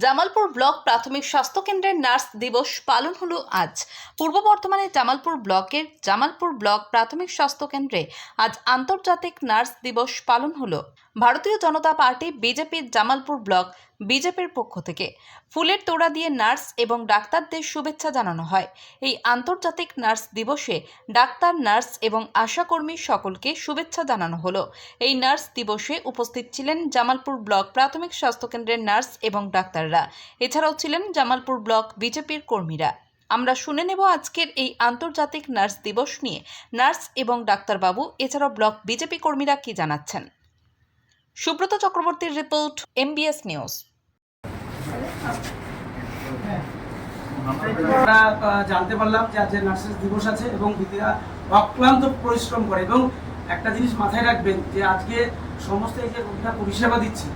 Jamalpur block প্রাথমিক স্বাস্থ্য কেন্দ্রের নার্স দিবস পালন হলো আজ। পূর্ব বর্ধমানের জামালপুর ব্লকের জামালপুর ব্লক প্রাথমিক স্বাস্থ্য কেন্দ্রে আজ আন্তর্জাতিক নার্স দিবস পালন হলো। ভারতীয় জনতা পার্টি বিজেপির জামালপুর ব্লক বিজেপির পক্ষ থেকে ফুলের তোড়া দিয়ে নার্স এবং ডাক্তারদের শুভেচ্ছা জানানো হয়। এই আন্তর্জাতিক নার্স দিবসে ডাক্তার, নার্স এবং আশাকর্মী সকলকে শুভেচ্ছা জানানো হলো। এই নার্স দিবসে উপস্থিত ছিলেন জামালপুর ব্লক প্রাথমিক স্বাস্থ্য কেন্দ্রের নার্স এবং ডাক্তাররা। এছাড়াও ছিলেন জামালপুর ব্লক বিজেপির কর্মীরা। আমরা শুনে নেব আজকের এই আন্তর্জাতিক নার্স দিবস নিয়ে নার্স এবং ডাক্তারবাবু এছাড়াও ব্লক বিজেপি কর্মীরা কি জানাচ্ছেন। সুব্রত চক্রবর্তীর রিপোর্ট, MBS নিউজ। আমরা জানতে পারলাম যে আজ নার্সেস দিবস আছে এবং দিদিরা অক্লান্ত পরিশ্রম করে এবং একটা জিনিস মাথায় রাখবেন যে আজকে সমস্ত এই যে রোগীরা পরিষেবা দিচ্ছে,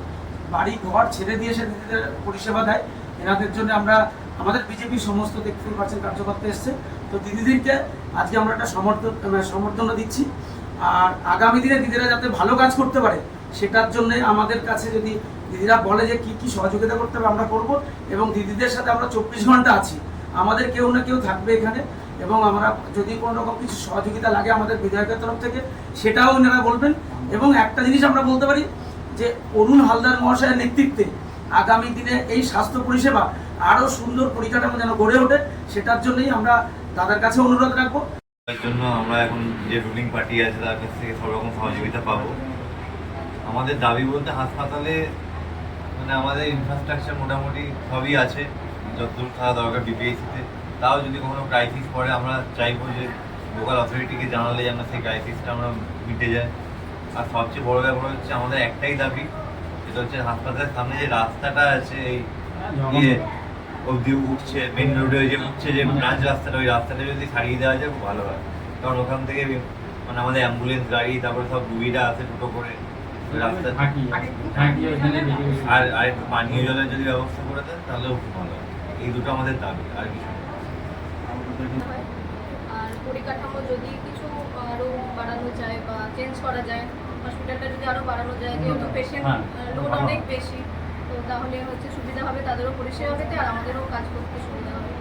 বাড়ি ঘর ছেড়ে দিয়ে সে দিদিদের পরিষেবা দেয়। এনাদের জন্য আমরা আমাদের বিজেপি সমস্ত দেখতেই পাচ্ছেন কার্যকর্তা এসছে, তো দিদিদেরকে আজকে আমরা একটা সমর্থনা দিচ্ছি। আর আগামী দিনে দিদিরা যাতে ভালো কাজ করতে পারে সেটার জন্য আমাদের কাছে যদি দিদিরা বলে যে কি কি সহযোগিতা করতে হবে আমরা করব, এবং দিদিদের সাথে আমরা 24 ঘন্টা আছি, আমাদের কেউ না কেউ থাকবে এখানে, এবং আমরা যদি কোনো রকম কিছু সহযোগিতা লাগে আমাদের বিধায়কের তরফ থেকে সেটাও এনারা বলবেন। এবং একটা জিনিস আমরা বলতে পারি যে অরুণ হালদার মহাশয়ের নেতৃত্বে আগামী দিনে এই স্বাস্থ্য পরিষেবা আরও সুন্দর পরিকাঠামো যেন গড়ে ওঠে, সেটার জন্যই আমরা তাদের কাছে অনুরোধ রাখবো। তার জন্য আমরা এখন যে রুলিং পার্টি আছে তার কাছ থেকে সব রকম সহযোগিতা পাবো। আমাদের দাবি বলতে হাসপাতালে মানে আমাদের ইনফ্রাস্ট্রাকচার মোটামুটি সবই আছে, যতদূর থাকা দরকার বিপিএসিতে। তাও যদি কোনো ক্রাইসিস পড়ে আমরা চাইবো যে লোকাল অথরিটিকে জানালে যেন সেই ক্রাইসিসটা আমরা মিটে যায়। আর সবচেয়ে বড় ব্যাপার হচ্ছে আমাদের একটাই দাবি, যেটা হচ্ছে হাসপাতালের সামনে যে রাস্তাটা আছে এই ইয়ে অবধি উঠছে, মেন রোডে যে উঠছে যে ব্রাঞ্চ রাস্তাটা, ওই রাস্তাটা যদি ছাড়িয়ে দেওয়া যায় খুব ভালো হয়। কারণ ওখান থেকে মানে আমাদের অ্যাম্বুলেন্স গাড়ি তারপরে সব রুগীরা আসে টোটো করে রাস্তা, আর একটু পানীয় জলের যদি ব্যবস্থা করে দেন তাহলেও খুব ভালো হয়। এই দুটো আমাদের দাবি, আর কিছু আর পরিকাঠামো যদি কিছু আরও বাড়ানো যায় বা চেঞ্জ করা যায়, হসপিটালটা যদি আরও বাড়ানো যায়, যেহেতু পেশেন্ট লোড অনেক বেশি, তো তাহলে হচ্ছে সুবিধা হবে, তাদেরও পরিষেবা পেতে আর আমাদেরও কাজ করতে সুবিধা হবে।